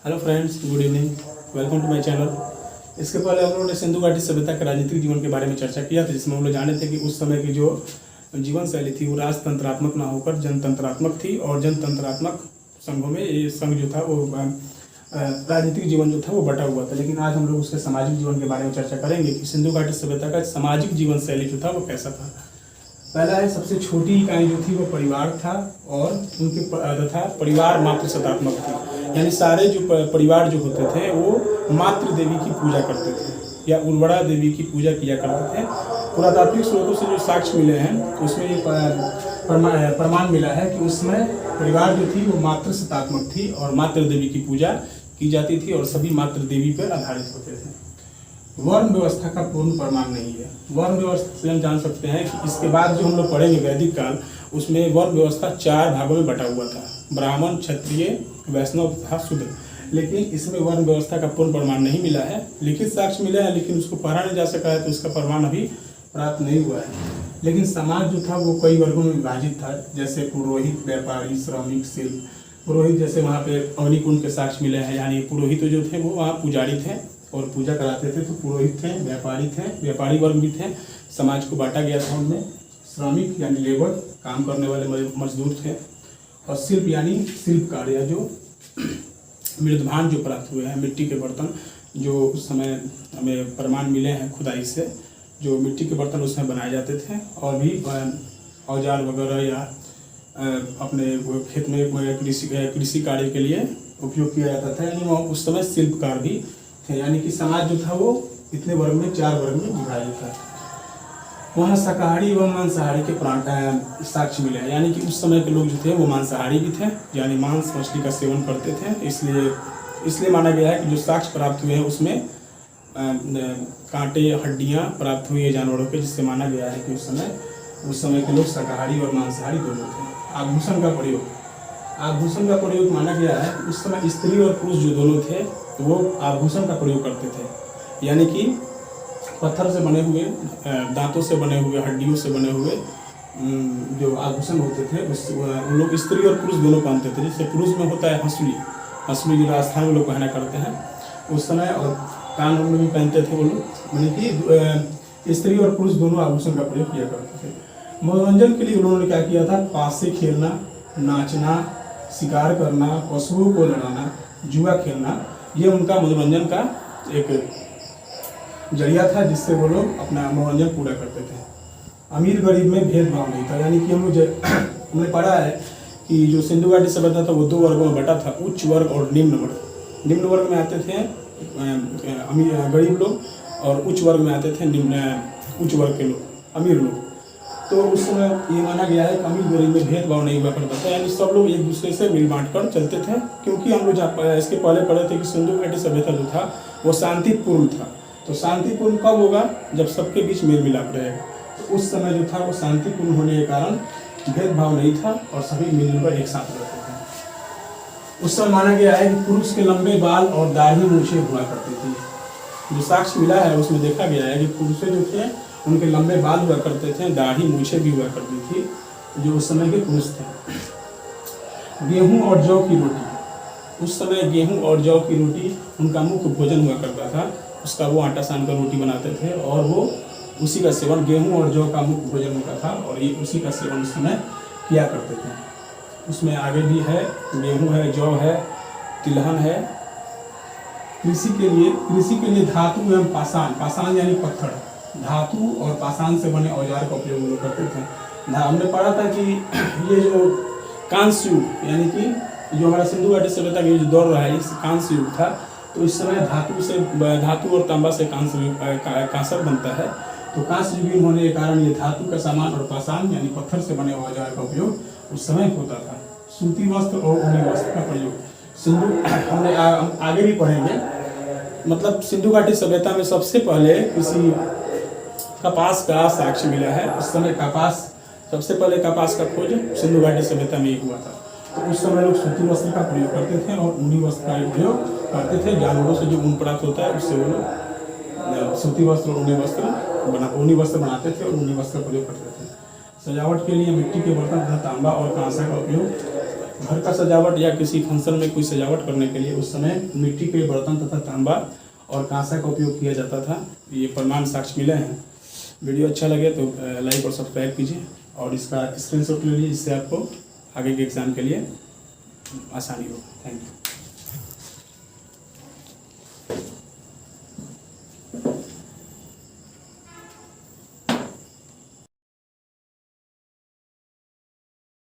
Hello friends, good evening. Welcome to my channel. इसके पहले हम लोगों ने सिंधु घाटी सभ्यता के राजनीतिक जीवन के बारे में चर्चा किया था, जिसमें हम लोग जाने थे कि उस समय की जो जीवन शैली थी वो राजतंत्रात्मक ना होकर जनतंत्रात्मक थी, और जनतंत्रात्मक संघों में ये संघ जो था वो राजनीतिक जीवन जो था वो बटा हुआ था। लेकिन आज हम लोग उसके सामाजिक जीवन के बारे में चर्चा करेंगे कि सिंधु घाटी सभ्यता का सामाजिक जीवन शैली जो था वो कैसा था। पहला है, सबसे छोटी इकाई जो थी वो परिवार था, और उनके तथा परिवार मातृ सत्तात्मक थी, यानी सारे जो परिवार जो होते थे वो मातृ देवी की पूजा करते थे या उर्वरा देवी की पूजा किया करते थे। पुरातात्विक स्रोतों से जो साक्ष्य मिले हैं उसमें ये प्रमाण मिला है कि उसमें परिवार जो थी वो मातृ सत्तात्मक थी और मातृ देवी की पूजा की जाती थी और सभी मातृ देवी पर आधारित होते थे। वर्ण व्यवस्था का पूर्ण प्रमाण नहीं है। वर्ण व्यवस्था से हम जान सकते हैं कि इसके बाद जो हम लोग पढ़ेंगे वैदिक काल, उसमें वर्ण व्यवस्था 4 भागों में बटा हुआ था: ब्राह्मण, क्षत्रिय, वैष्णव तथा शूद्र। लेकिन इसमें वर्ण व्यवस्था का पूर्ण प्रमाण नहीं मिला है। लिखित साक्ष्य मिले हैं लेकिन उसको पढ़ा नहीं जा सका है, तो उसका प्रमाण अभी प्राप्त नहीं हुआ है। लेकिन समाज जो था वो कई वर्गों में विभाजित था, जैसे पुरोहित, व्यापारी, श्रमिक, शिल्प। पुरोहित जैसे वहाँ पे अग्निकुंड के साक्ष्य मिले हैं, यानी पुरोहित जो थे वो वहाँ पुजारी थे और पूजा कराते थे, तो पुरोहित थे। व्यापारी वर्ग भी थे, समाज को बांटा गया था उनमें। श्रमिक यानी लेबर, काम करने वाले मजदूर थे। और शिल्प यानी शिल्पकार, या जो मृदभान जो प्राप्त हुए हैं, मिट्टी के बर्तन जो उस समय हमें प्रमाण मिले हैं खुदाई से, जो मिट्टी के बर्तन उसमें बनाए जाते थे। और भी औजार वगैरह या अपने खेत में कृषि कार्य के लिए उपयोग किया जाता था, यानी वहाँ उस समय शिल्पकार भी थे। यानी कि समाज जो था वो इतने वर्ग में 4 वर्ग में विभाजित था। वहाँ शाकाहारी एवं मांसाहारी के साक्ष्य मिले हैं, यानी कि उस समय के लोग जो थे वो मांसाहारी भी थे, यानी मांस मछली का सेवन करते थे। इसलिए माना गया है कि जो साक्ष्य प्राप्त हुए हैं उसमें कांटे, हड्डियाँ प्राप्त हुई है जानवरों के, जिससे माना गया है कि उस समय के लोग शाकाहारी और मांसाहारी दोनों थे। आभूषण का प्रयोग माना गया है कि उस समय स्त्री और पुरुष जो दोनों थे वो आभूषण का प्रयोग करते थे, यानी कि पत्थर से बने हुए, दांतों से बने हुए, हड्डियों से बने हुए जो आभूषण होते थे वो लोग स्त्री और पुरुष दोनों पहनते थे। जैसे पुरुष में होता है हंसुली जो राजस्थान में लोग पहना करते हैं उस समय, और कान में भी पहनते थे वो लोग, यानी कि स्त्री और पुरुष दोनों आभूषण का प्रयोग किया करते थे। मनोरंजन के लिए उन्होंने क्या किया था? पासे खेलना, नाचना, शिकार करना, पशुओं को लड़ाना, जुआ खेलना, ये उनका मनोरंजन का एक जरिया था, जिससे वो लोग अपना मनोरंजन पूरा करते थे। अमीर गरीब में भेदभाव नहीं था, यानी कि हमने पढ़ा है कि जो सिंधु घाटी सभ्यता था वो 2 वर्गों में बटा था: उच्च वर्ग और निम्न वर्ग। निम्न वर्ग में आते थे गरीब लोग, और उच्च वर्ग में आते थे उच्च वर्ग के लोग, अमीर लोग। तो उस समय ये माना गया है कि अमीर गरीब में भेदभाव नहीं हुआ करता था, यानी सब लोग एक दूसरे से मिल बांट कर चलते थे। क्योंकि हम लोग इसके पहले पढ़े थे कि सिंधु घाटी सभ्यता जो था वो शांतिपूर्ण था। तो शांतिपूर्ण कब होगा? जब सबके बीच मेल मिलाप रहेगा। तो उस समय जो था वो शांतिपूर्ण होने के कारण भेदभाव नहीं था और सभी मिलजुल कर एक साथ रहते थे। उस समय माना गया है कि पुरुष के लंबे बाल और दाढ़ी मूछें हुआ करती थी। जो साक्ष्य मिला है उसमें देखा गया है कि पुरुष जो थे उनके लंबे बाल हुआ करते थे, दाढ़ी मूछें भी हुआ करती थी, जो उस समय के पुरुष थे। गेहूं और जौ की रोटी, उस समय गेहूं और जौ की रोटी उनका मुख्य भोजन हुआ करता था। उसका वो आटा सान कर रोटी बनाते थे और वो उसी का सेवन, गेहूं और जौ का मुख्य भोजन होता था और ये उसी का सेवन उस समय किया करते थे। उसमें आगे भी है, गेहूँ है, जौ है, तिलहन है। कृषि के लिए धातु एवं पाषाण यानी पत्थर, धातु और पाषाण से बने औजार का उपयोग लोग करते थे। हमने पढ़ा था कि ये जो कांस्य युग, यानी कि जो हमारा सिंधु घाटी सभ्यता का जो दौर रहा है, इस कांस्य युग था। तो इस समय धातु और तांबा से कांसर बनता है। तो कांस्य युग होने के कारण ये धातु का सामान और पाषाण यानी पत्थर से बने औजार का उपयोग उस समय होता था। सूती वस्त्र और ऊनी वस्त्र का प्रयोग हमने आगे भी पढ़ेंगे। मतलब सिंधु घाटी सभ्यता में सबसे पहले किसी कपास का साक्ष्य मिला है। उस समय सबसे पहले कपास का खोज सिंधु घाटी सभ्यता में ही हुआ था। तो उस समय लोग सूती वस्त्र का प्रयोग करते थे और ऊनी वस्त्र का प्रयोग करते थे। जानवरों से जो ऊन प्राप्त होता है उससे वो लोग सूती वस्त्र और ऊनी वस्त्र बनाते थे और ऊनी वस्त्र का प्रयोग करते थे। सजावट के लिए मिट्टी के बर्तन तथा तांबा और कांसा का उपयोग घर का सजावट या किसी फंक्शन में कोई सजावट करने के लिए उस समय मिट्टी के बर्तन तथा तांबा और कांसा का उपयोग किया जाता था। ये प्रमाण साक्ष्य मिले हैं। वीडियो अच्छा लगे तो लाइक और सब्सक्राइब कीजिए और इसका स्क्रीनशॉट ले लीजिए, जिससे आपको आगे के एग्ज़ाम के लिए आसानी हो। Thank you.